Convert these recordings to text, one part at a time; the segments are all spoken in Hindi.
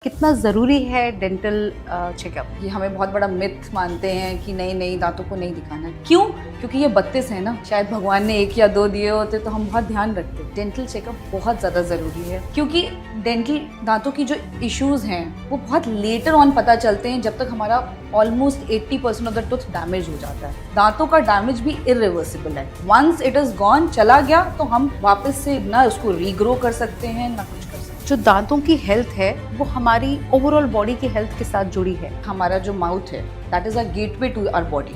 कितना ज़रूरी है डेंटल चेकअप? ये हमें बहुत बड़ा मिथ मानते हैं कि नहीं नहीं दांतों को नहीं दिखाना है। क्यों? क्योंकि ये 32 है ना, शायद भगवान ने 1 या 2 दिए होते तो हम बहुत ध्यान रखते। डेंटल चेकअप बहुत ज़्यादा ज़रूरी है क्योंकि डेंटल दांतों की जो इश्यूज हैं वो बहुत लेटर ऑन पता चलते हैं, जब तक हमारा almost 80% of the tooth damage हो जाता है। दांतों का डैमेज भी इरिवर्सिबल है। वंस इट इज गॉन, चला गया, तो हम वापस से ना उसको रीग्रो कर सकते हैं ना कुछ कर सकते हैं। जो दांतों की हेल्थ है वो हमारी ओवरऑल बॉडी की हेल्थ के साथ जुड़ी है। हमारा जो माउथ है that is a gateway to our body.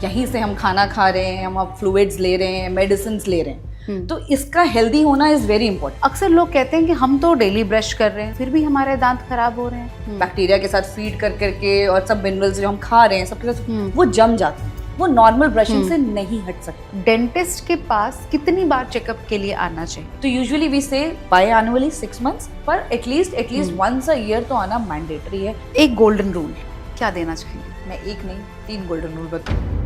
यहीं से हम खाना खा रहे हैं, हम अब फ्लूइड्स ले रहे हैं, मेडिसिन ले रहे हैं, तो इसका हेल्दी होना इज वेरी इंपॉर्टेंट। अक्सर लोग कहते हैं कि हम तो डेली ब्रश कर रहे हैं फिर भी हमारे दांत खराब हो रहे हैं। बैक्टीरिया के साथ फीड कर करके और सब मिनरल्स जो हम खा रहे हैं सबके साथ वो जम जाते हैं, वो नॉर्मल ब्रशिंग से नहीं हट सकते। डेंटिस्ट के पास कितनी बार चेकअप के लिए आना चाहिए? तो यूजुअली वी से बाय एनुअली 6 मंथ्स, पर एटलीस्ट वंस अ ईयर तो आना मैंडेटरी है। एक गोल्डन रूल क्या देना चाहिए? मैं एक नहीं 3 गोल्डन रूल बताऊँ।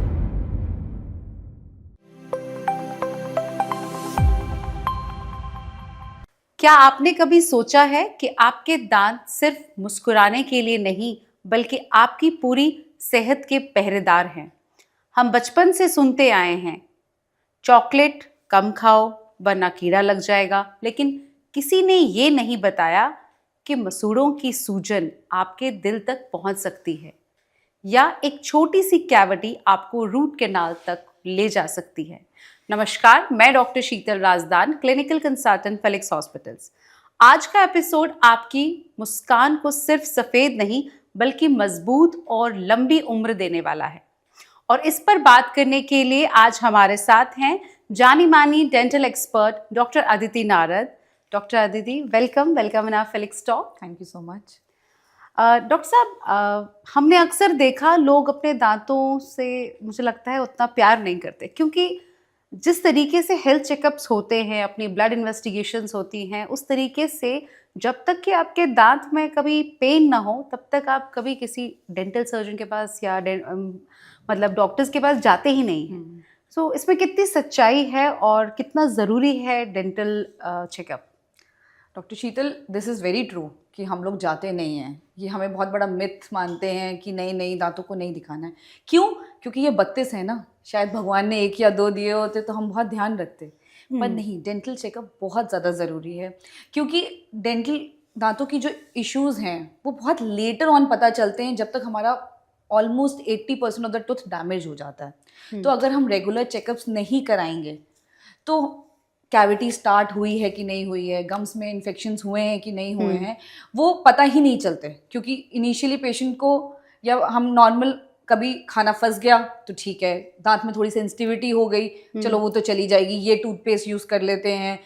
क्या आपने कभी सोचा है कि आपके दांत सिर्फ मुस्कुराने के लिए नहीं बल्कि आपकी पूरी सेहत के पहरेदार हैं? हम बचपन से सुनते आए हैं, चॉकलेट कम खाओ वरना कीड़ा लग जाएगा, लेकिन किसी ने ये नहीं बताया कि मसूड़ों की सूजन आपके दिल तक पहुंच सकती है या एक छोटी सी कैविटी आपको रूट कैनाल तक ले जा सकती है। नमस्कार, मैं doctor Sheetal Rajdan, clinical consultant Felix hospitals. आज का एपिसोड आपकी मुस्कान को सिर्फ सफ़ेद नहीं बल्कि मजबूत और लंबी उम्र देने वाला है। और इस पर बात करने के लिए आज हमारे साथ हैं जानी मानी dental expert doctor Aditi Narad. Doctor Aditi, welcome in our Felix talk. Thank you so much. Doctor साहब, हमने अक्सर देखा लोग अपने दांतों से मुझे लगता है उतना प्यार नहीं करते, क्योंकि जिस तरीके से हेल्थ चेकअप्स होते हैं, अपनी ब्लड इन्वेस्टिगेशंस होती हैं, उस तरीके से जब तक कि आपके दांत में कभी पेन ना हो तब तक आप कभी किसी डेंटल सर्जन के पास या मतलब डॉक्टर्स के पास जाते ही नहीं हैं। सो इसमें कितनी सच्चाई है और कितना ज़रूरी है dental checkup? Doctor Sheetal, this is very true कि हम लोग जाते नहीं हैं। ये हमें बहुत बड़ा मिथ मानते हैं कि नहीं नहीं दांतों को नहीं दिखाना है। क्यों? क्योंकि ये 32 है ना, शायद भगवान ने 1 या 2 दिए होते तो हम बहुत ध्यान रखते। पर नहीं, डेंटल चेकअप बहुत ज़्यादा ज़रूरी है क्योंकि डेंटल दांतों की जो इश्यूज़ हैं वो बहुत लेटर ऑन पता चलते हैं, जब तक हमारा almost 80% of the tooth damage हो जाता है। तो अगर हम रेगुलर चेकअप्स नहीं कराएंगे तो कैविटी स्टार्ट हुई है कि नहीं हुई है, गम्स में इन्फेक्शंस हुए हैं कि नहीं हुए हैं, वो पता ही नहीं चलते। क्योंकि इनिशियली पेशेंट को, या हम नॉर्मल कभी खाना फंस गया तो ठीक है, दांत में थोड़ी सेंसिटिविटी हो गई, चलो वो तो चली जाएगी, ये टूथपेस्ट यूज़ कर लेते हैं,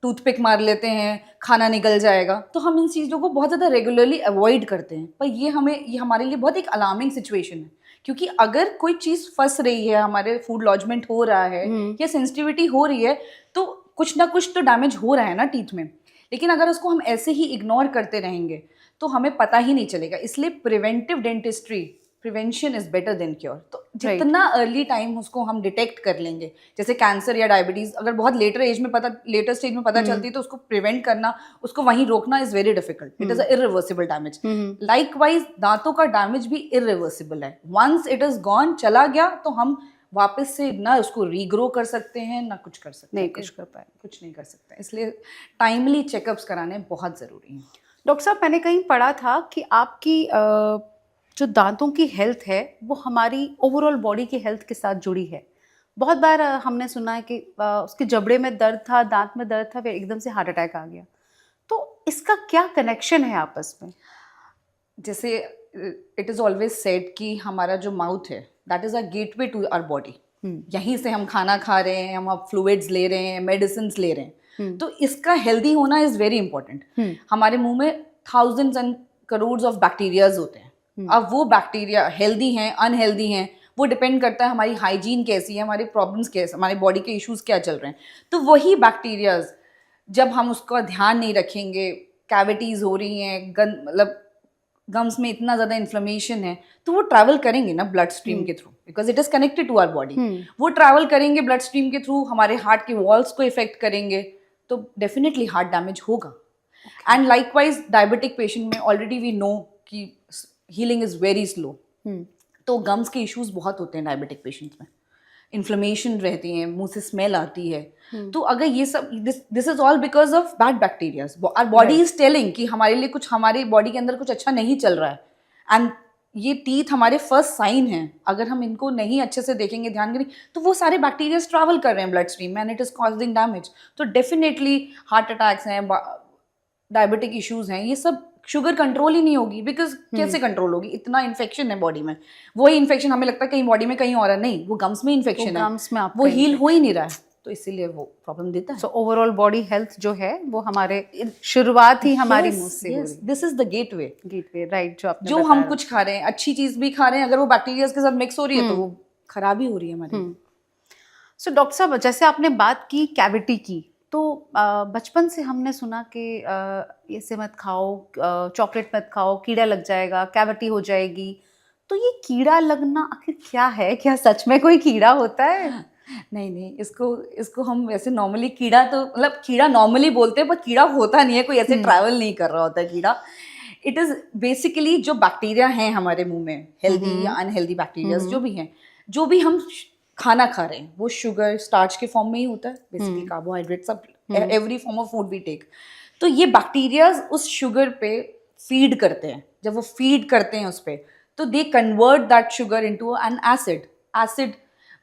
टूथपिक मार लेते हैं, खाना निकल जाएगा। तो हम इन चीज़ों को बहुत ज़्यादा रेगुलरली अवॉइड करते हैं। पर ये हमारे लिए बहुत एक अलार्मिंग सिचुएशन है, क्योंकि अगर कोई चीज़ फंस रही है, हमारे फूड लॉजमेंट हो रहा है या सेंसिटिविटी हो रही है, तो कुछ ना कुछ तो डैमेज हो रहा है ना टीथ में। लेकिन अगर उसको हम ऐसे ही इग्नोर करते रहेंगे तो हमें पता ही नहीं चलेगा। इसलिए preventive dentistry, prevention is better than cure. तो जितना अर्ली टाइम उसको हम डिटेक्ट कर लेंगे, जैसे कैंसर या डायबिटीज अगर बहुत लेटर स्टेज में पता चलती है, तो उसको प्रिवेंट करना, उसको वहीं रोकना is very difficult. It is a irreversible damage. Likewise दांतों का डैमेज भी इरिवर्सिबल है। वंस इट इज गॉन, चला गया, तो हम वापस से ना उसको रीग्रो कर सकते हैं ना कुछ कर सकते हैं, कुछ नहीं कर सकते। इसलिए टाइमली चेकअप्स कराने बहुत ज़रूरी हैं। डॉक्टर साहब, मैंने कहीं पढ़ा था कि आपकी जो दांतों की हेल्थ है वो हमारी ओवरऑल बॉडी की हेल्थ के साथ जुड़ी है। बहुत बार हमने सुना है कि उसके जबड़े में दर्द था, दांत में दर्द था, फिर एकदम से हार्ट अटैक आ गया। तो इसका क्या कनेक्शन है आपस में? जैसे इट इज़ ऑलवेज सेड कि हमारा जो माउथ है that is a gateway to our body. यहीं से हम खाना खा रहे हैं, हम अब फ्लूइड्स ले रहे हैं, मेडिसिन ले रहे हैं, तो इसका हेल्दी होना इज़ वेरी इंपॉर्टेंट। हमारे मुंह में thousands and crores of bacterias होते हैं। अब वो बैक्टीरिया हेल्दी हैं, अनहेल्दी हैं, वो डिपेंड करता है हमारी हाइजीन कैसी है, हमारी प्रॉब्लम्स कैसे, हमारी बॉडी के इश्यूज क्या चल रहे हैं। तो वही बैक्टीरियाज जब हम उसका ध्यान नहीं रखेंगे, कैविटीज हो रही हैं, मतलब गम्स में इतना ज़्यादा इन्फ्लेमेशन है, तो वो ट्रैवल करेंगे ना ब्लड स्ट्रीम के through, because it is connected to our body. वो ट्रैवल करेंगे ब्लड स्ट्रीम के थ्रू, हमारे हार्ट के वॉल्स को इफेक्ट करेंगे, तो डेफिनेटली हार्ट डैमेज होगा। एंड लाइकवाइज डायबिटिक पेशेंट में ऑलरेडी वी नो कि हीलिंग इज वेरी स्लो, तो गम्स के इश्यूज बहुत होते हैं डायबिटिक पेशेंट्स में, इन्फ्लेमेशन रहती है, मुंह से स्मेल आती है। तो अगर ये सब this is all because of bad bacterias, our body is telling कि हमारे लिए कुछ, हमारे बॉडी के अंदर कुछ अच्छा नहीं चल रहा है, एंड ये टीथ हमारे फर्स्ट साइन हैं। अगर हम इनको नहीं अच्छे से देखेंगे, ध्यान करेंगे, तो वो सारे बैक्टीरियाज ट्रैवल कर रहे हैं ब्लड स्ट्रीम में and it is causing damage. तो डेफिनेटली हार्ट अटैक्स हैं, डायबिटिक इश्यूज हैं, ये सब शुगर कंट्रोल ही नहीं होगी, बिकॉज कैसे कंट्रोल होगी, इतना इन्फेक्शन है बॉडी में। वही इन्फेक्शन हमें लगता है कहीं बॉडी में कहीं और है, नहीं, वो गम्स में इन्फेक्शन है, गम्स में वो हील हो ही नहीं रहा है, तो इसीलिए वो प्रॉब्लम देता है। सो ओवरऑल बॉडी हेल्थ जो है वो हमारे शुरुआत ही हमारी मुंह से हो रही है। This is the gateway, right, जो आपने जो हम कुछ खा रहे हैं, अच्छी चीज भी खा रहे हैं, अगर वो बैक्टीरिया के साथ मिक्स हो रही है तो वो खराब ही हो रही है हमारी। सो डॉक्टर साहब, जैसे आपने बात की कैविटी की, तो बचपन से हमने सुना कि ऐसे मत खाओ, चॉकलेट मत खाओ, कीड़ा लग जाएगा, कैविटी हो जाएगी। तो ये कीड़ा लगना आखिर क्या है? क्या सच में कोई कीड़ा होता है? नहीं, इसको हम वैसे नॉर्मली कीड़ा, तो मतलब कीड़ा नॉर्मली बोलते हैं, पर कीड़ा होता नहीं है, कोई ऐसे ट्रैवल नहीं कर रहा होता है कीड़ा। इट इज बेसिकली जो बैक्टीरिया हैं हमारे मुंह में, हेल्दी या अनहेल्दी बैक्टीरिया जो भी हैं, जो भी हम खाना खा रहे हैं, वो शुगर, स्टार्च के फॉर्म में ही होता है, बेसिकली कार्बोहाइड्रेट, सब every form of food we take. तो ये बैक्टीरियाज उस शुगर पे फीड करते हैं। जब वो फीड करते हैं उस पे, तो they convert that sugar into an acid.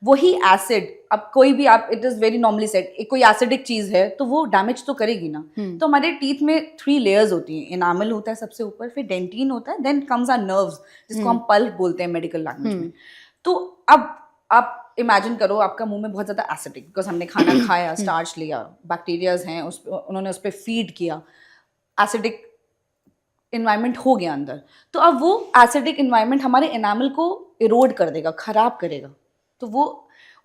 वही एसिड, अब कोई भी आप, it is very normally said, कोई एसिडिक चीज है तो वो डैमेज तो करेगी ना। तो हमारे टीथ में 3 लेयर्स होती हैं। इनामल होता है सबसे ऊपर, फिर डेंटिन होता है, देन कम्स आर नर्व्स, जिसको हम पल्प बोलते हैं मेडिकल लैंग्वेज में। तो अब आप इमेजिन करो, आपका मुंह में बहुत ज्यादा एसिडिक, बिकॉज हमने खाना खाया, स्टार्च लिया, बैक्टीरियाज हैं उन्होंने उस पर फीड किया, एसिडिक इन्वायरमेंट हो गया अंदर। तो अब वो एसिडिक इन्वायरमेंट हमारे एनामल को इरोड कर देगा, खराब करेगा। तो वो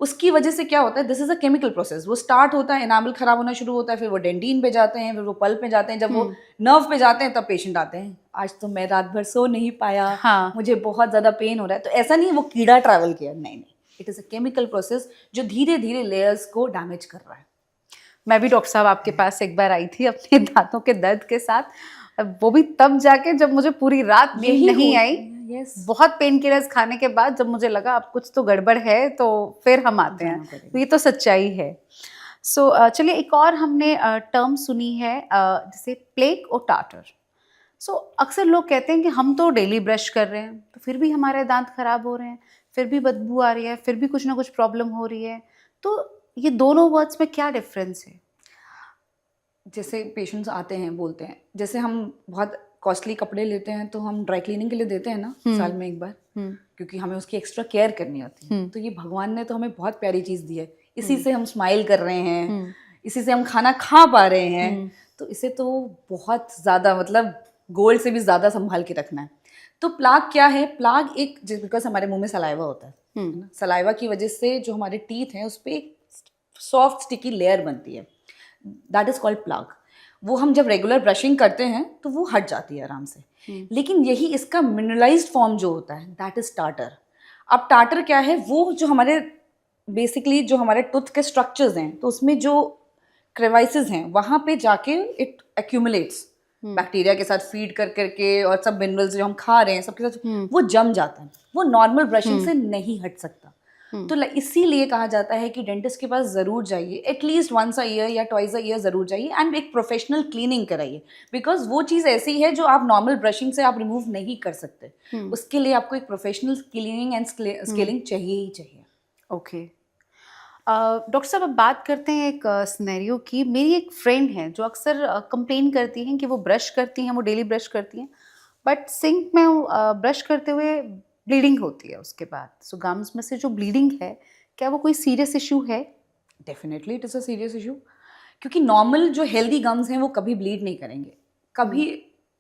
उसकी वजह से क्या होता है, this is a chemical process. वो स्टार्ट होता है, एनामल खराब होना शुरू होता है, फिर वो डेंटिन पे जाते हैं, फिर वो पल्प पे जाते हैं। जब वो नर्व पे जाते हैं तब पेशेंट आते हैं, आज तो मैं रात भर सो नहीं पाया, हाँ। मुझे बहुत ज्यादा पेन हो रहा है। तो ऐसा नहीं है वो कीड़ा ट्रैवल किया, नहीं, it is a chemical process जो धीरे धीरे लेयर्स को डैमेज कर रहा है। मैं भी डॉक्टर साहब आपके पास एक बार आई थी अपने दांतों के दर्द के साथ, वो भी तब जाके जब मुझे पूरी रात नींद नहीं आई। बहुत पेन किलर्स खाने के बाद जब मुझे लगा अब कुछ तो गड़बड़ है, तो फिर हम आते हैं। तो ये तो सच्चाई है। सो चलिए, एक और हमने टर्म सुनी है, जैसे प्लेक और टार्टर। सो अक्सर लोग कहते हैं कि हम तो डेली ब्रश कर रहे हैं, तो फिर भी हमारे दांत खराब हो रहे हैं, फिर भी बदबू आ रही है, फिर भी कुछ ना कुछ प्रॉब्लम हो रही है। तो ये दोनों वर्ड्स में क्या डिफरेंस है? जैसे पेशेंट्स आते हैं, बोलते हैं, जैसे हम बहुत कॉस्टली कपड़े लेते हैं तो हम ड्राई क्लीनिंग के लिए देते हैं ना साल में एक बार, क्योंकि हमें उसकी एक्स्ट्रा केयर करनी होती है। तो ये भगवान ने तो हमें बहुत प्यारी चीज दी है, इसी से हम स्माइल कर रहे हैं, इसी से हम खाना खा पा रहे हैं। तो इसे तो बहुत ज्यादा, मतलब गोल्ड से भी ज्यादा संभाल के रखना है। तो प्लाग क्या है? प्लाग एक, बिकॉज हमारे मुंह में सलाइवा होता है, सलाइवा की वजह से जो हमारे टीथ हैं उस पर एक सॉफ्ट स्टिकी लेयर बनती है, दैट इज कॉल्ड प्लाग। वो हम जब रेगुलर ब्रशिंग करते हैं तो वो हट जाती है आराम से। लेकिन यही इसका मिनरलाइज्ड फॉर्म जो होता है, दैट इज टार्टर। अब टार्टर क्या है? वो जो हमारे बेसिकली जो हमारे टूथ के स्ट्रक्चर्स हैं, तो उसमें जो क्रेवाइसेस हैं वहाँ पे जाके इट एक्यूमुलेट्स बैक्टीरिया के साथ फीड कर करके, और सब मिनरल्स जो हम खा रहे हैं सबके साथ वो जम जाता है। वो नॉर्मल ब्रशिंग से नहीं हट सकता। तो इसीलिए कहा जाता है कि डेंटिस्ट के पास जरूर जाइए, एटलीस्ट वंस अ ईयर या ट्वाइस अ ईयर जरूर जाइए, एंड एक प्रोफेशनल क्लीनिंग कराइए। बिकॉज वो चीज़ ऐसी है जो आप नॉर्मल ब्रशिंग से आप रिमूव नहीं कर सकते। उसके लिए आपको एक प्रोफेशनल क्लीनिंग एंड स्केलिंग चाहिए ही चाहिए। ओके डॉक्टर साहब, अब बात करते हैं एक सिनेरियो की। मेरी एक फ्रेंड है जो अक्सर कंप्लेन करती हैं कि वो ब्रश करती हैं, वो डेली ब्रश करती हैं, बट सिंक में ब्रश करते हुए ब्लीडिंग होती है उसके बाद। सो गम्स में से जो ब्लीडिंग है, क्या वो कोई सीरियस इशू है? Definitely it is a serious issue, क्योंकि नॉर्मल जो हेल्दी गम्स हैं वो कभी ब्लीड नहीं करेंगे। कभी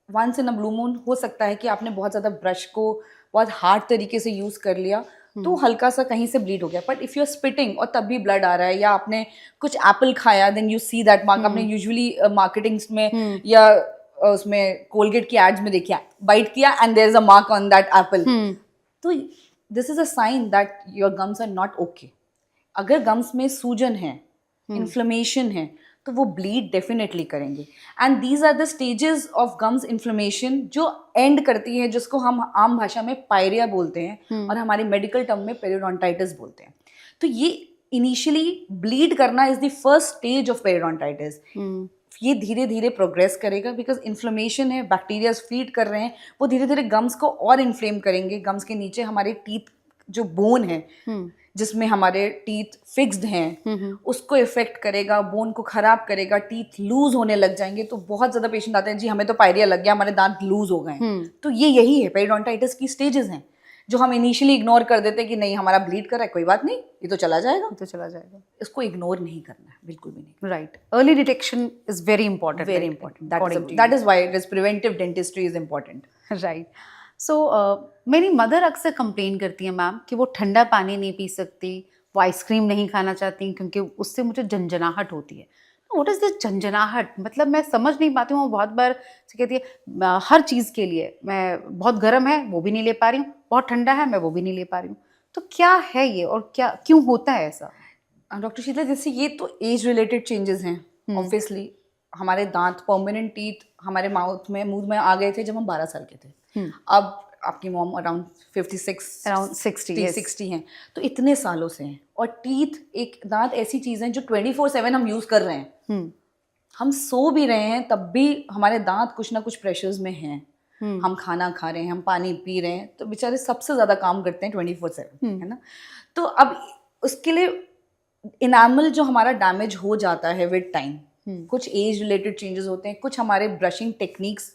once in a blue moon हो सकता है कि आपने बहुत ज़्यादा ब्रश को बहुत हार्ड तरीके से यूज़ कर लिया, तो हल्का सा कहीं से ब्लीड हो गया। But if you are spitting और तब भी ब्लड आ रहा है, या आपने कुछ एप्पल खाया, then you see that mark. आपने यूजुअली मार्केटिंग्स में या उसमें कोलगेट की एड्स में देखिए, बाइट किया and there is a mark on that apple, तो this is a sign that your gums are not okay. अगर गम्स में सूजन है, इन्फ्लेमेशन है, तो वो ब्लीड डेफिनेटली करेंगे। And these are the stages of gums inflammation जो एंड करती है, जिसको हम आम भाषा में पायरिया बोलते हैं और हमारे मेडिकल टर्म में पेरियोडोंटाइटिस बोलते हैं। तो ये इनिशियली ब्लीड करना is the first stage of periodontitis. ये धीरे धीरे प्रोग्रेस करेगा बिकॉज इन्फ्लेमेशन है, बैक्टीरिया फीड कर रहे हैं, वो धीरे धीरे गम्स को और इन्फ्लेम करेंगे। गम्स के नीचे हमारे टीथ जो बोन है जिसमें हमारे टीथ फिक्स्ड हैं उसको इफेक्ट करेगा, बोन को खराब करेगा, टीथ लूज होने लग जाएंगे। तो बहुत ज्यादा पेशेंट आते हैं, जी हमें तो पायरिया लग गया, हमारे दांत लूज हो गए। तो ये यही है, पेरियोडोंटाइटिस की स्टेजेस हैं जो हम इनिशियली इग्नोर कर देते हैं कि नहीं हमारा ब्लीड कर रहा है, कोई बात नहीं, ये तो चला जाएगा। इसको इग्नोर नहीं करना है, बिल्कुल भी नहीं। Right, early detection is very important, very important. That is why it preventive dentistry is important. Right. So मेरी मदर अक्सर कंप्लेन करती है मैम कि वो ठंडा पानी नहीं पी सकती, वो आइसक्रीम नहीं खाना चाहती क्योंकि उससे मुझे झंझनाहट होती है। व्हाट इज़ दिस झंझनाहट? मतलब मैं समझ नहीं पाती हूँ। वो बहुत बार कहती है हर चीज़ के लिए, मैं बहुत गर्म है वो भी नहीं ले पा रही हूँ, बहुत ठंडा है मैं वो भी नहीं ले पा रही हूँ। तो क्या है ये और क्या क्यों होता है ऐसा? डॉक्टर शीतला, जैसे ये तो एज रिलेटेड चेंजेस हैं ऑब्वियसली। हमारे दांत, परमानेंट टीथ हमारे मुंह में आ गए थे जब हम 12 साल के थे। अब आपकी मॉम अराउंड 60 हैं, तो इतने सालों से हैं। और टीथ एक दांत ऐसी चीज़ है जो 24/7 हम यूज़ कर रहे हैं। हम सो भी रहे हैं तब भी हमारे दांत कुछ ना कुछ प्रेशर्स में हैं। हम खाना खा रहे हैं, हम पानी पी रहे हैं, तो बेचारे सबसे ज़्यादा काम करते हैं 24/7, है ना। तो अब उसके लिए इनामल जो हमारा डैमेज हो जाता है विद टाइम, कुछ एज रिलेटेड चेंजेस होते हैं, कुछ हमारे ब्रशिंग टेक्निक्स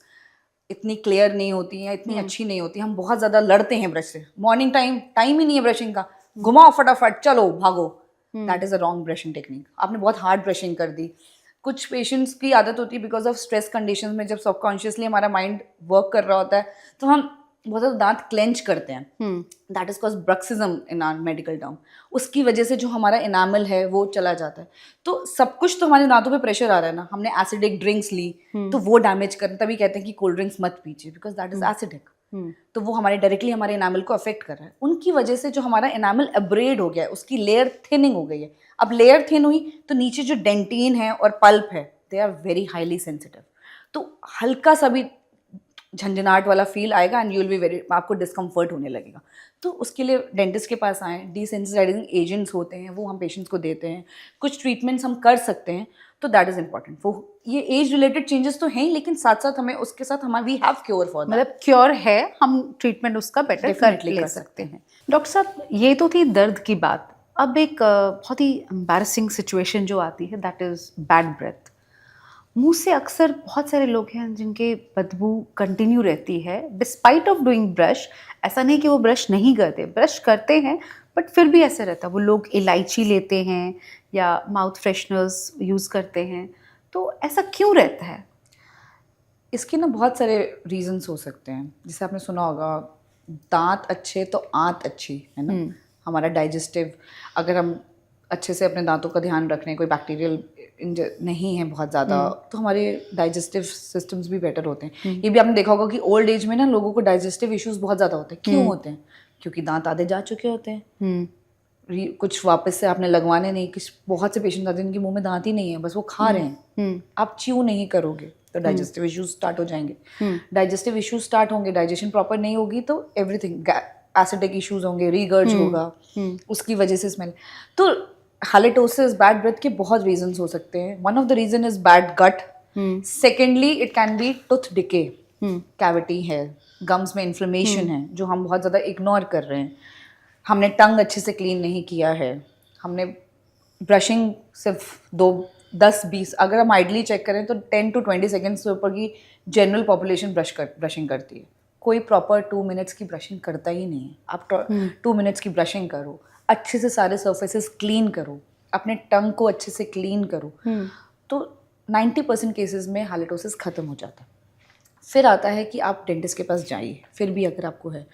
इतनी क्लियर नहीं होती हैं, इतनी अच्छी नहीं होती, हम बहुत ज़्यादा लड़ते हैं ब्रश से। मॉर्निंग टाइम ही नहीं है ब्रशिंग का, घुमाओ फटाफट, चलो भागो। That is a wrong brushing technique. आपने बहुत हार्ड ब्रशिंग कर दी। कुछ पेशेंट्स की आदत होती है बिकॉज ऑफ स्ट्रेस कंडीशंस में, जब सबकॉन्शियसली हमारा माइंड वर्क कर रहा होता है तो हम बहुत ज़्यादा दांत क्लेंच करते हैं। That is cause bruxism in our medical term. उसकी वजह से जो हमारा इनामल है वो चला जाता है। तो सब कुछ तो हमारे दांतों पे प्रेशर आ रहा है ना। हमने एसिडिक ड्रिंक्स ली तो वो डैमेज कर, तभी कहते हैं कि कोल्ड ड्रिंक्स मत पीजिए बिकॉज दैट इज एसिडिक। तो वो हमारे डायरेक्टली हमारे इनामल को अफेक्ट कर रहा है। उनकी वजह से जो हमारा इनामल एब्रेड हो गया है, उसकी लेयर थिनिंग हो गई है। अब लेयर थिन हुई तो नीचे जो डेंटिन है और पल्प है, they are very highly sensitive. तो हल्का सा भी झंझनाहट वाला फील आएगा and you will be very, आपको डिस्कम्फर्ट होने लगेगा। तो उसके लिए डेंटिस्ट के पास आएँ। डिसेंसिटाइजिंग एजेंट्स होते हैं वो हम पेशेंट्स को देते हैं। कुछ ट्रीटमेंट्स हम कर सकते हैं, तो दैट इज इंपॉर्टेंट। वो ये एज रिलेटेड चेंजेस तो हैं ही, लेकिन साथ साथ हमें उसके साथ हमारा we have cure for that. मतलब क्योर है, हम ट्रीटमेंट उसका बेटर कर सकते हैं। डॉक्टर साहब, ये तो थी दर्द की बात। अब एक बहुत ही एम्बैरसिंग सिचुएशन जो आती है, दैट इज बैड ब्रेथ। मुंह से अक्सर बहुत सारे लोग हैं जिनके बदबू कंटिन्यू रहती है डिस्पाइट ऑफ डूइंग ब्रश। ऐसा नहीं कि वो ब्रश नहीं करते, ब्रश करते हैं, बट फिर भी ऐसा रहता है। वो लोग इलायची लेते हैं या माउथ फ्रेशनर्स यूज़ करते हैं, तो ऐसा क्यों रहता है? इसके ना बहुत सारे रीजंस हो सकते हैं। जैसे आपने सुना होगा, दांत अच्छे तो आंत अच्छी, है ना। हमारा डाइजेस्टिव, अगर हम अच्छे से अपने दांतों का ध्यान रख रहे हैं, कोई बैक्टीरियल नहीं है बहुत ज़्यादा, तो हमारे डाइजेस्टिव सिस्टम्स भी बेटर होते हैं। ये भी आपने देखा होगा कि ओल्ड एज में ना लोगों को डाइजेस्टिव इश्यूज बहुत ज़्यादा होते हैं। क्यों होते हैं? क्योंकि दांत आधे जा चुके होते हैं, कुछ वापस से आपने लगवाने नहीं। कुछ बहुत से पेशेंट आते हैं जिनके मुंह में दांत ही नहीं है, बस वो खा रहे हैं। आप च्यू नहीं करोगे तो डाइजेस्टिव इश्यूज स्टार्ट हो जाएंगे। डाइजेस्टिव इश्यूज स्टार्ट होंगे, डाइजेशन प्रॉपर नहीं होगी तो एवरीथिंग, एसिडिक इश्यूज होंगे, रीगर्ज होगा, उसकी वजह से स्मेल। तो हालिटोसिस, बैड ब्रेथ के बहुत रीजंस हो सकते हैं। One of the reason is bad gut. Secondly it can be tooth decay, cavity है, गम्स में इन्फ्लेमेशन है जो हम बहुत ज़्यादा इग्नोर कर रहे हैं। हमने टंग अच्छे से क्लीन नहीं किया है, हमने ब्रशिंग सिर्फ 10-20, अगर हम आइडली चेक करें तो 10 to 20 सेकेंड्स से ऊपर की जनरल पॉपुलेशन ब्रशिंग करती है। कोई प्रॉपर 2 मिनट्स की ब्रशिंग करता ही नहीं है। आप 2 मिनट्स की ब्रशिंग करो, अच्छे से सारे सर्फेसेस क्लीन करो, अपने टंग को अच्छे से क्लीन करो, तो 90% केसेस में हालिटोसिस ख़त्म हो जाता है। फिर आता है कि आप डेंटिस्ट के पास जाइए, फिर भी अगर आपको है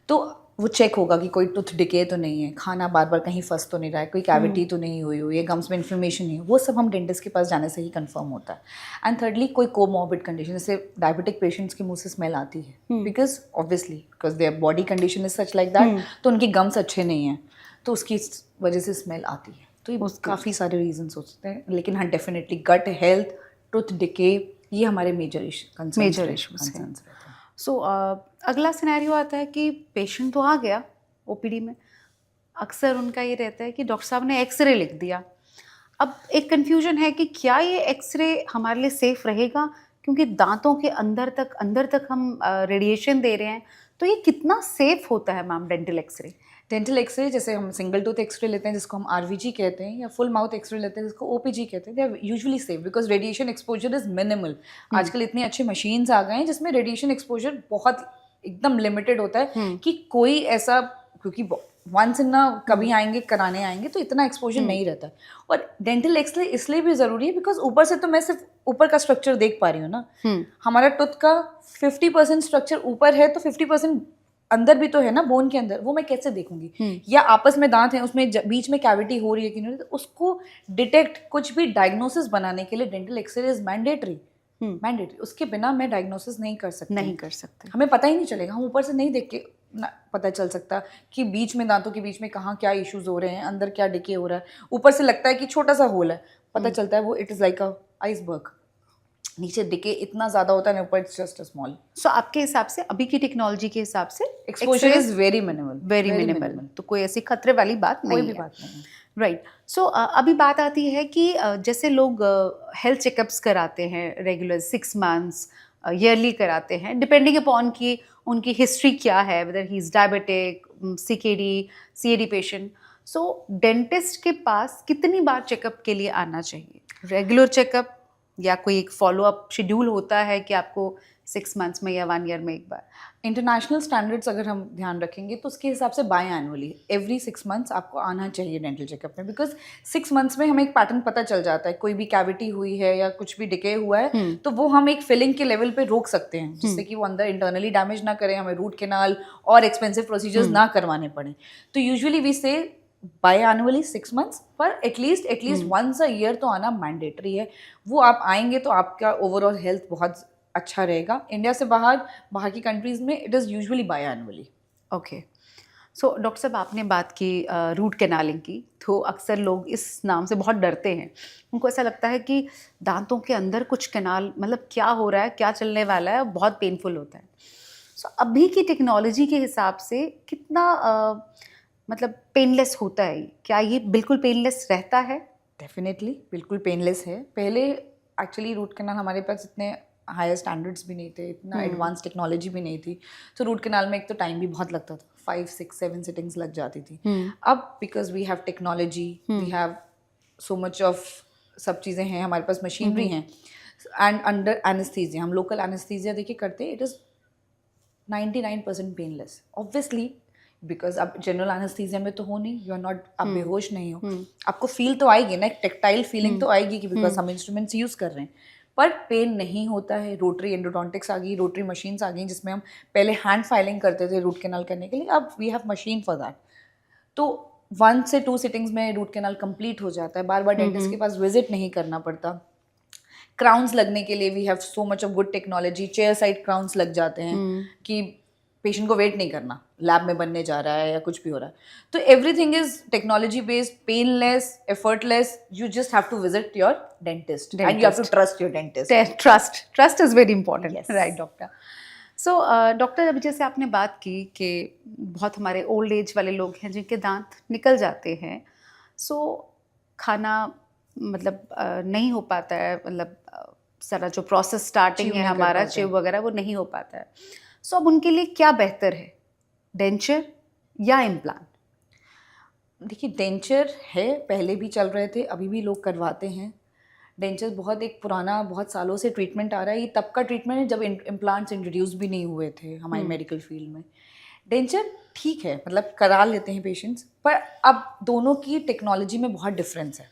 तो वो चेक होगा कि कोई टूथ डिके तो नहीं है, खाना बार बार कहीं फंस तो नहीं रहा है, कोई कैविटी तो नहीं हुई है, गम्स में इन्फ्लेमेशन नहीं है। वो सब हम डेंटिस्ट के पास जाने से ही कंफर्म होता है। एंड थर्डली, कोई कोमॉर्बिड कंडीशन, जैसे डायबिटिक पेशेंट्स के मुंह से स्मेल आती है because their body condition is such like that, तो उनके गम्स अच्छे नहीं हैं, तो उसकी वजह से स्मेल आती है। तो ये काफ़ी सारे रीजंस हो सकते हैं, लेकिन हाँ definitely gut health, tooth decay, ये हमारे मेजर इश्यूज हैं। सो अगला सिनेरियो आता है कि पेशेंट तो आ गया ओपीडी में, अक्सर उनका ये रहता है कि डॉक्टर साहब ने एक्सरे लिख दिया। अब एक कन्फ्यूजन है कि क्या ये एक्सरे हमारे लिए सेफ रहेगा, क्योंकि दांतों के अंदर तक हम रेडिएशन दे रहे हैं, तो ये कितना सेफ होता है ma'am dental X-ray? Dental X-ray, जैसे हम सिंगल टूथ एक्सरे लेते हैं जिसको हम आरवीजी कहते हैं, या फुल माउथ एक्सरे लेते हैं जिसको ओपीजी कहते हैं, they are usually safe because radiation exposure is minimal. आजकल इतनी अच्छी मशीन्स आ गए हैं जिसमें रेडिएशन एक्सपोजर बहुत एकदम लिमिटेड होता है कि कोई ऐसा, क्योंकि वंस इन ना कभी आएंगे कराने आएंगे तो इतना एक्सपोजर नहीं रहता है। और डेंटल एक्सरे इसलिए भी ज़रूरी है बिकॉज ऊपर से तो मैं सिर्फ ऊपर का स्ट्रक्चर देख पा रही हूँ ना, हमारा टूथ का 50% स्ट्रक्चर ऊपर है तो 50% अंदर भी तो है ना, बोन के अंदर, वो मैं कैसे देखूंगी? या आपस में दांत हैं उसमें बीच में कैविटी हो रही है कि नहीं, तो उसको डिटेक्ट, कुछ भी डायग्नोसिस बनाने के लिए डेंटल एक्सरे इज मैंडेटरी। उसके बिना मैं डायग्नोसिस नहीं कर सकते। हमें पता ही नहीं चलेगा, हम ऊपर से नहीं देख के पता चल सकता कि बीच में, दांतों के बीच में कहाँ क्या इश्यूज हो रहे हैं, अंदर क्या डिके हो रहा है। ऊपर से लगता है कि छोटा सा होल है, पता चलता है वो it is like a iceberg, नीचे डिके इतना ज्यादा होता है, ऊपर इट्स जस्ट अ स्मॉल। सो आपके हिसाब से, अभी की टेक्नोलॉजी के हिसाब से एक्सपोजर इज वेरी मिनिमल, तो कोई ऐसी खतरे वाली बात नहीं है। कोई भी बात नहीं। राइट। सो अभी बात आती है कि जैसे लोग हेल्थ चेकअप्स कराते हैं रेगुलर 6 मंथ्स ईयरली कराते हैं, डिपेंडिंग अपॉन कि उनकी हिस्ट्री क्या है, weather he is diabetic, CAD patient. So dentist के पास कितनी बार चेकअप के लिए आना चाहिए? रेगुलर चेकअप या कोई एक फॉलो अप शेड्यूल होता है कि आपको 6 मंथ्स में या 1 ईयर में एक बार? इंटरनेशनल स्टैंडर्ड्स अगर हम ध्यान रखेंगे तो उसके हिसाब से बाय एनुअली एवरी 6 मंथ्स आपको आना चाहिए डेंटल चेकअप में, बिकॉज 6 मंथ्स में हमें एक पैटर्न पता चल जाता है, कोई भी कैविटी हुई है या कुछ भी डिके हुआ है तो वो हम एक फिलिंग के लेवल पे रोक सकते हैं, जिससे कि वो अंदर इंटरनली डैमेज ना करे, हमें रूट कैनाल और एक्सपेंसिव प्रोसीजर्स ना करवाने पड़े। तो यूजुअली वी से बाय एनुअली 6 मंथ्स, पर एटलीस्ट वंस अ ईयर तो आना मैंडेटरी है। वो आप आएंगे तो आपका ओवरऑल हेल्थ बहुत अच्छा रहेगा। इंडिया से बाहर की कंट्रीज़ में it is usually biannually. Okay. So doctor साहब, आपने बात की रूट कैनालिंग की, तो अक्सर लोग इस नाम से बहुत डरते हैं। उनको ऐसा लगता है कि दांतों के अंदर कुछ कैनाल, मतलब क्या हो रहा है, क्या चलने वाला है, बहुत पेनफुल होता है। सो अभी की टेक्नोलॉजी के हिसाब से कितना मतलब पेनलेस होता है? क्या ये बिल्कुल पेनलेस रहता है? डेफिनेटली बिल्कुल पेनलेस है। पहले एक्चुअली रूट कैनाल हमारे पास इतने हायर स्टैंडर्ड्स भी नहीं थे, इतना एडवांस टेक्नोलॉजी भी नहीं थी, तो रूट कैनाल में एक तो टाइम भी बहुत लगता था, 5, 6, 7 सिटिंग्स लग जाती थी। अब because we have technology, we have so much of, सब चीज़ें हैं हमारे पास, मशीनरी हैं, एंड अंडर एनेस्थीसिया, हम लोकल एनेस्थीसिया देखिए करते हैं, it is 99% painless. Obviously because आप जनरल एनेस्थीसिया में तो हो नहीं, यू आर नॉट, आप बेहोश नहीं हो, आपको फील तो आएगी ना, एक टेक्टाइल फीलिंग तो आएगी कि बिकॉज हम इंस्ट्रूमेंट्स यूज़ कर रहे हैं, पर पेन नहीं होता है। रोटरी एंडोडोंटिक्स आ गई, रोटरी मशीन्स आ गई, जिसमें हम पहले हैंड फाइलिंग करते थे रूट कैनाल करने के लिए, अब we have machine for that. तो 1 से 2 सिटिंग्स में रूट कैनाल कंप्लीट हो जाता है, बार बार डेंटिस्ट के पास विजिट नहीं करना पड़ता। क्राउन्स लगने के लिए we have so much of good technology, chair side crowns लग जाते हैं कि पेशेंट को वेट नहीं करना, लैब में बनने जा रहा है या कुछ भी हो रहा है। तो everything is technology based, painless, effortless. You just have to visit your dentist and you have to trust your dentist. Trust is very important, right doctor? So doctor, अभी जैसे आपने बात की कि बहुत हमारे ओल्ड एज वाले लोग हैं जिनके दांत निकल जाते हैं, सो खाना मतलब नहीं हो पाता है, मतलब सारा जो प्रोसेस स्टार्टिंग है हमारा च्यू वगैरह वो नहीं हो पाता है। सो अब उनके लिए क्या बेहतर है, डेंचर या इम्प्लांट? देखिए, डेंचर है, पहले भी चल रहे थे, अभी भी लोग करवाते हैं। डेंचर बहुत एक पुराना, बहुत सालों से ट्रीटमेंट आ रहा है। ये तब का ट्रीटमेंट है जब इम्प्लांट्स इंट्रोड्यूस भी नहीं हुए थे हमारे मेडिकल फील्ड में। डेंचर ठीक है, मतलब करा लेते हैं पेशेंट्स, पर अब दोनों की टेक्नोलॉजी में बहुत डिफरेंस है।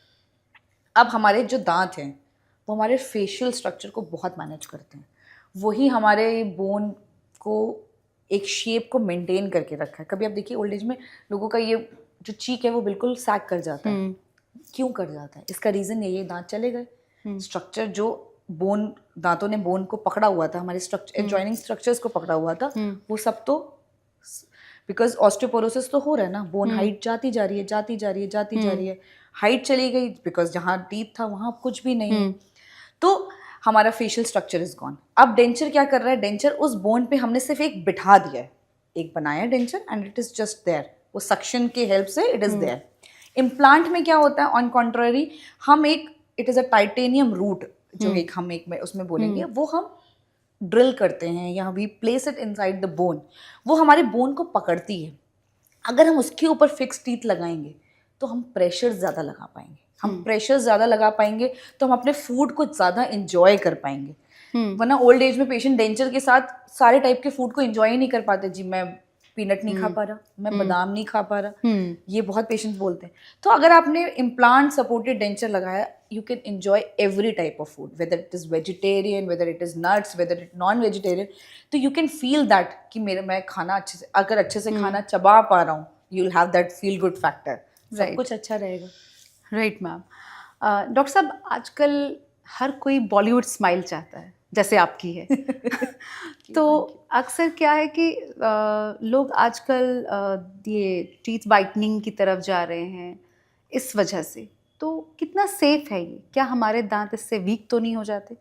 अब हमारे जो दांत हैं वो हमारे फेशियल स्ट्रक्चर को बहुत मैनेज करते हैं, वही हमारे बोन को एक शेप को मेंटेन करके रखा है। कभी आप देखिए ओल्ड एज में लोगों का ये जो चीक है वो बिल्कुल सैग कर जाता है। क्यों कर जाता है? इसका रीज़न ये दांत चले गए, स्ट्रक्चर जो बोन, दांतों ने बोन को पकड़ा हुआ था, हमारे स्ट्रक्चर एडजॉइनिंग स्ट्रक्चर्स को पकड़ा हुआ था, वो सब तो बिकॉज ऑस्टियोपोरोसिस तो हो रहा है ना, बोन हाइट जाती जा रही है, हाइट चली गई बिकॉज जहाँ टीथ था वहाँ कुछ भी नहीं है, तो हमारा फेशियल स्ट्रक्चर इज गॉन। अब डेंचर क्या कर रहा है, डेंचर उस बोन पे हमने सिर्फ एक बिठा दिया है, एक बनाया denture and it is just there, वो सक्शन के हेल्प से इट इज देयर। इम्प्लांट में क्या होता है, ऑन कॉन्ट्ररी हम एक, it is a titanium root, जो एक हम एक में उसमें बोलेंगे, वो हम ड्रिल करते हैं या we place it inside the bone, वो हमारे बोन को पकड़ती है। अगर हम उसके ऊपर फिक्स टीथ लगाएंगे तो हम प्रेशर ज़्यादा लगा पाएंगे, हम प्रेशर ज़्यादा लगा पाएंगे तो हम अपने फूड को ज़्यादा इंजॉय कर पाएंगे। वरना ओल्ड एज में पेशेंट डेंचर के साथ सारे टाइप के फूड को इंजॉय ही नहीं कर पाते। जी मैं पीनट नहीं खा पा रहा, मैं बादाम नहीं खा पा रहा, ये बहुत पेशेंट्स बोलते हैं। तो अगर आपने इम्प्लांट सपोर्टेड डेंचर लगाया, you can enjoy every type of food, whether it is vegetarian, whether it is nuts, whether it non vegetarian. तो यू कैन फील दैट कि मैं खाना अच्छे से, अगर अच्छे से खाना चबा पा रहा हूँ, you will have that feel good factor, सब कुछ अच्छा रहेगा। Right ma'am. डॉक्टर साहब, आजकल हर कोई बॉलीवुड स्माइल चाहता है जैसे आपकी है। तो अक्सर क्या है कि लोग आजकल ये टीथ वाइटनिंग की तरफ जा रहे हैं इस वजह से, तो कितना सेफ है ये? क्या हमारे दांत इससे वीक तो नहीं हो जाते?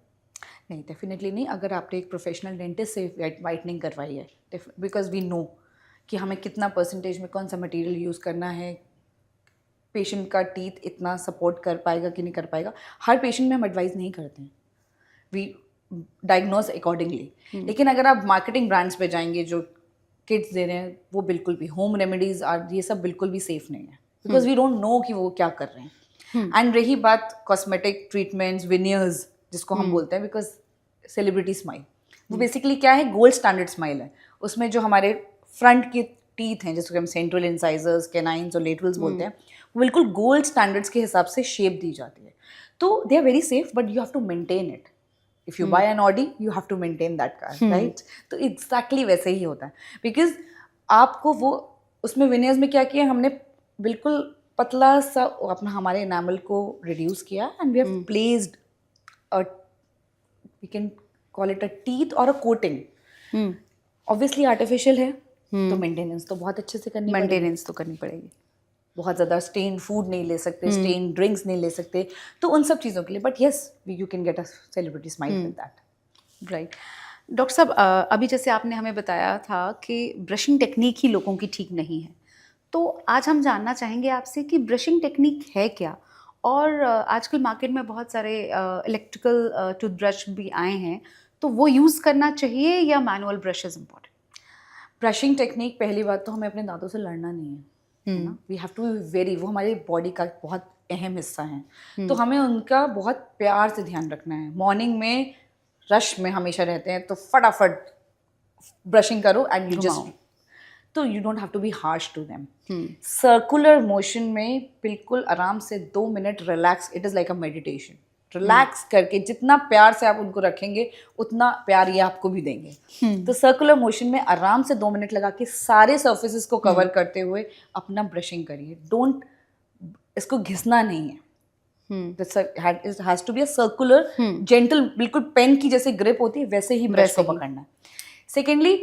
नहीं, डेफिनेटली नहीं। अगर आपने एक प्रोफेशनल डेंटिस्ट से वाइटनिंग करवाई है, बिकॉज वी नो कि हमें कितना परसेंटेज में कौन सा मटेरियल यूज़ करना है, पेशेंट का टीथ इतना सपोर्ट कर पाएगा कि नहीं कर पाएगा, हर पेशेंट में हम एडवाइस नहीं करते हैं, वी डायग्नोज अकॉर्डिंगली। लेकिन अगर आप मार्केटिंग ब्रांड्स पे जाएंगे जो किट्स दे रहे हैं, वो बिल्कुल भी होम रेमेडीज और ये सब बिल्कुल भी सेफ नहीं है, बिकॉज वी डोंट नो कि वो क्या कर रहे हैं। एंड रही बात कॉस्मेटिक ट्रीटमेंट्स, विनियर्स जिसको हम बोलते हैं, बिकॉज सेलिब्रिटी स्माइल वो बेसिकली क्या है, गोल्ड स्टैंडर्ड स्माइल है। उसमें जो हमारे फ्रंट के टीथ हैं, जिसको हम सेंट्रल इंसाइजर्स, कैनाइन्स और लेटरल्स बोलते हैं, वो बिल्कुल गोल्ड स्टैंडर्ड्स के हिसाब से शेप दी जाती है। तो they are very safe, but you have to maintain it. If you buy an Audi, you have to maintain that car, right? तो एग्जैक्टली वैसे ही होता है, बिकॉज आपको वो उसमें विनियर्स में क्या किया, हमने बिल्कुल पतला सा अपना हमारे एनामल को रिड्यूस किया and we have placed a, we can call it a teeth और अ कोटिंग। ऑब्वियसली आर्टिफिशियल है, तो मेंटेनेंस तो बहुत अच्छे से करनी पड़ेगी। मेंटेनेंस तो करनी पड़ेगी। बहुत ज़्यादा स्टेन फूड नहीं ले सकते, स्टेन ड्रिंक्स नहीं ले सकते, तो उन सब चीज़ों के लिए। But yes, you can get a celebrity smile with that. Right. Doctor साहब, अभी जैसे आपने हमें बताया था कि ब्रशिंग टेक्निक ही लोगों की ठीक नहीं है, तो आज हम जानना चाहेंगे आपसे कि ब्रशिंग टेक्निक है क्या, और आजकल मार्केट में बहुत सारे इलेक्ट्रिकल टूथब्रश भी आए हैं, तो वो यूज़ करना चाहिए या manual brush is important? Brushing technique, पहली बात तो हमें अपने दांतों से लड़ना नहीं है ना, we have to be very, वो हमारी बॉडी का बहुत अहम हिस्सा है, तो हमें उनका बहुत प्यार से ध्यान रखना है। मॉर्निंग में रश में हमेशा रहते हैं, तो फटाफट ब्रशिंग करो एंड यू जस्ट, तो you don't have to be harsh to them. Circular motion में बिल्कुल आराम से 2 minute relax, it is like a meditation. Relax करके जितना प्यार से आप उनको रखेंगे, उतना प्यार ये आपको भी देंगे। तो सर्कुलर मोशन में आराम से 2 मिनट लगा के सारे सर्फेसिस को कवर करते हुए अपना ब्रशिंग करिए। डोंट, इसको घिसना नहीं है, it has to be a circular, gentle, बिल्कुल पेन की जैसे ग्रिप होती है वैसे ही ब्रश को पकड़ना है। Secondly,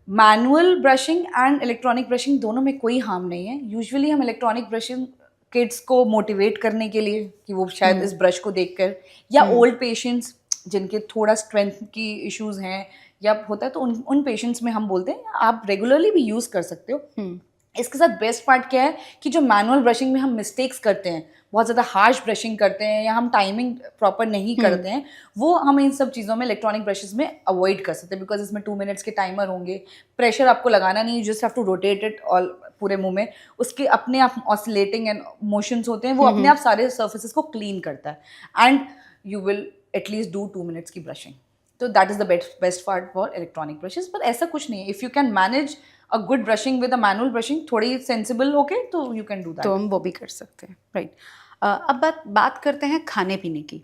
manual brushing and electronic brushing दोनों में कोई हार्म नहीं है। यूजुअली हम इलेक्ट्रॉनिक ब्रशिंग किड्स को मोटिवेट करने के लिए कि वो शायद इस ब्रश को देखकर, या ओल्ड पेशेंट्स जिनके थोड़ा स्ट्रेंथ की इश्यूज हैं या होता है, तो उन पेशेंट्स में हम बोलते हैं आप रेगुलरली भी यूज़ कर सकते हो। इसके साथ बेस्ट पार्ट क्या है कि जो मैनुअल ब्रशिंग में हम मिस्टेक्स करते हैं, बहुत ज़्यादा हार्श ब्रशिंग करते हैं या हम टाइमिंग प्रॉपर नहीं करते हैं, वो हम इन सब चीज़ों में इलेक्ट्रॉनिक ब्रशेस में अवॉइड कर सकते हैं, बिकॉज इसमें 2 मिनट्स के टाइमर होंगे, प्रेशर आपको लगाना नहीं, just have to rotate it all पूरे मुंह में, उसके अपने आप ऑसिलेटिंग एंड मोशंस होते हैं, वो अपने आप सारे सर्फेसिस को क्लीन करता है and you will at least do 2 minutes की ब्रशिंग। तो that is the best part for electronic brushes. पर ऐसा कुछ नहीं है, if you can manage a good brushing with a manual brushing, थोड़ी सेंसिबल होके, तो यू कैन डू दैट, तो हम वो भी कर सकते हैं, राइट। अब बात करते हैं खाने पीने की।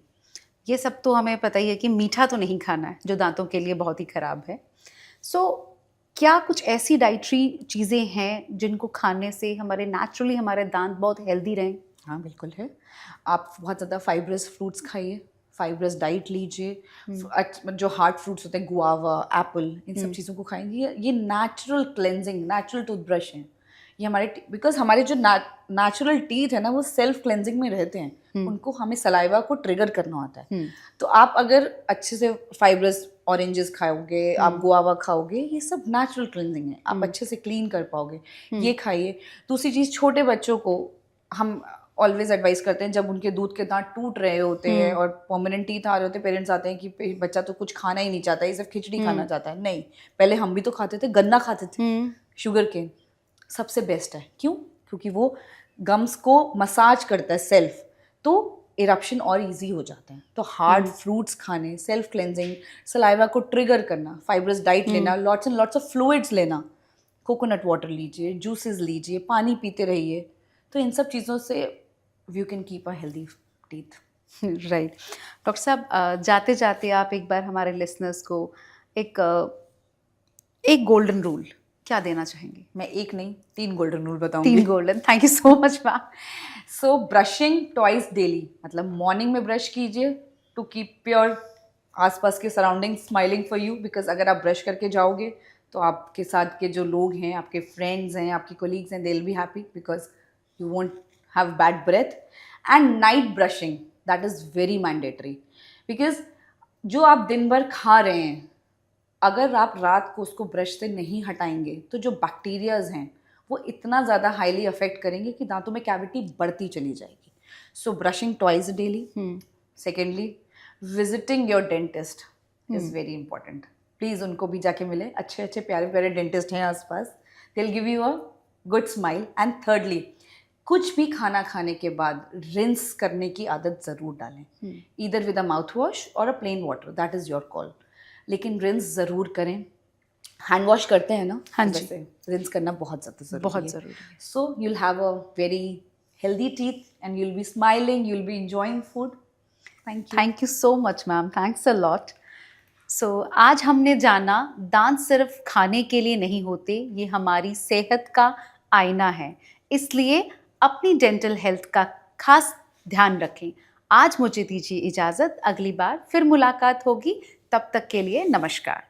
ये सब तो हमें पता ही है कि मीठा तो नहीं खाना है, जो दांतों के लिए बहुत ही ख़राब है। सो क्या कुछ ऐसी डाइटरी चीज़ें हैं जिनको खाने से हमारे नेचुरली हमारे दांत बहुत हेल्दी रहें? हाँ बिल्कुल है। आप बहुत ज़्यादा फाइब्रस फ्रूट्स खाइए, फाइब्रस डाइट लीजिए, जो हार्ड फ्रूट्स होते हैं, गुआवा, एप्पल, इन सब चीज़ों को खाएंगे। ये नेचुरल क्लेंजिंग, नेचुरल टूथब्रश है, ये हमारे, बिकॉज हमारे जो नेचुरल टीथ है ना वो सेल्फ क्लेंजिंग में रहते हैं, उनको हमें सलाइवा को ट्रिगर करना होता है। तो आप अगर अच्छे से फाइब्रस ऑरेंजेस खाओगे, आप गुआवा खाओगे, ये सब नेचुरल क्लेंजिंग है, आप अच्छे से क्लीन कर पाओगे, ये खाइए। दूसरी चीज़, छोटे बच्चों को हम ऑलवेज एडवाइस करते हैं, जब उनके दूध के दांत टूट रहे होते हैं और परमानेंट टीथ आ रहे होते हैं, पेरेंट्स आते हैं कि बच्चा तो कुछ खाना ही नहीं चाहता, ये सिर्फ खिचड़ी खाना चाहता है। नहीं, पहले हम भी तो खाते थे, गन्ना खाते थे, शुगर केन सबसे बेस्ट है। क्यों? क्योंकि वो गम्स को मसाज करता है सेल्फ, तो इरप्शन और इजी हो जाते हैं। तो हार्ड फ्रूट्स खाने, सेल्फ क्लेंजिंग, सलाइवा को ट्रिगर करना, फाइब्रस डाइट लेना, lots and lots of fluids लेना, कोकोनट वाटर लीजिए, जूसेस लीजिए, पानी पीते रहिए। तो इन सब चीज़ों से you can keep a healthy teeth. Right. Doctor साहब, जाते जाते आप एक बार हमारे लिसनर्स को एक गोल्डन रूल क्या देना चाहेंगे? मैं एक नहीं 3 गोल्डन रूल बताऊंगी। 3 golden. Thank you so much ma'am. So brushing twice daily, मतलब मॉर्निंग में ब्रश कीजिए टू कीप योर आसपास के surrounding smiling for you, because अगर आप ब्रश करके जाओगे तो आपके साथ के जो लोग हैं, आपके फ्रेंड्स हैं, आपके कोलीग्स हैं, they will be happy because you won't have bad breath. And night brushing, that is very mandatory, because जो आप दिन भर खा रहे हैं, अगर आप रात को उसको ब्रश से नहीं हटाएंगे तो जो बैक्टीरियाज हैं वो इतना ज़्यादा हाईली अफेक्ट करेंगे कि दांतों में कैविटी बढ़ती चली जाएगी। So brushing twice daily. Secondly, visiting your dentist is very important. Please उनको भी जाके मिले, अच्छे अच्छे प्यारे प्यारे डेंटिस्ट हैं आसपास, they will give you a good smile. And thirdly, कुछ भी खाना खाने के बाद रिंस करने की आदत ज़रूर डालें, either with a mouth wash और a plain water, that is your call, लेकिन रिंस ज़रूर करें। हैंड वॉश करते हैं ना, हाँ जी, रिंस करना बहुत ज़्यादा ज़रूरी है। बहुत ज़रूरी है। सो you'll have a very healthy teeth and you'll be smiling, you'll be enjoying food. Thank you. Thank you so much ma'am, thanks a lot. So आज हमने जाना दांत सिर्फ खाने के लिए नहीं होते, ये हमारी सेहत का आईना है, इसलिए अपनी डेंटल हेल्थ का खास ध्यान रखें। आज मुझे दीजिए इजाज़त, अगली बार फिर मुलाकात होगी, तब तक के लिए नमस्कार।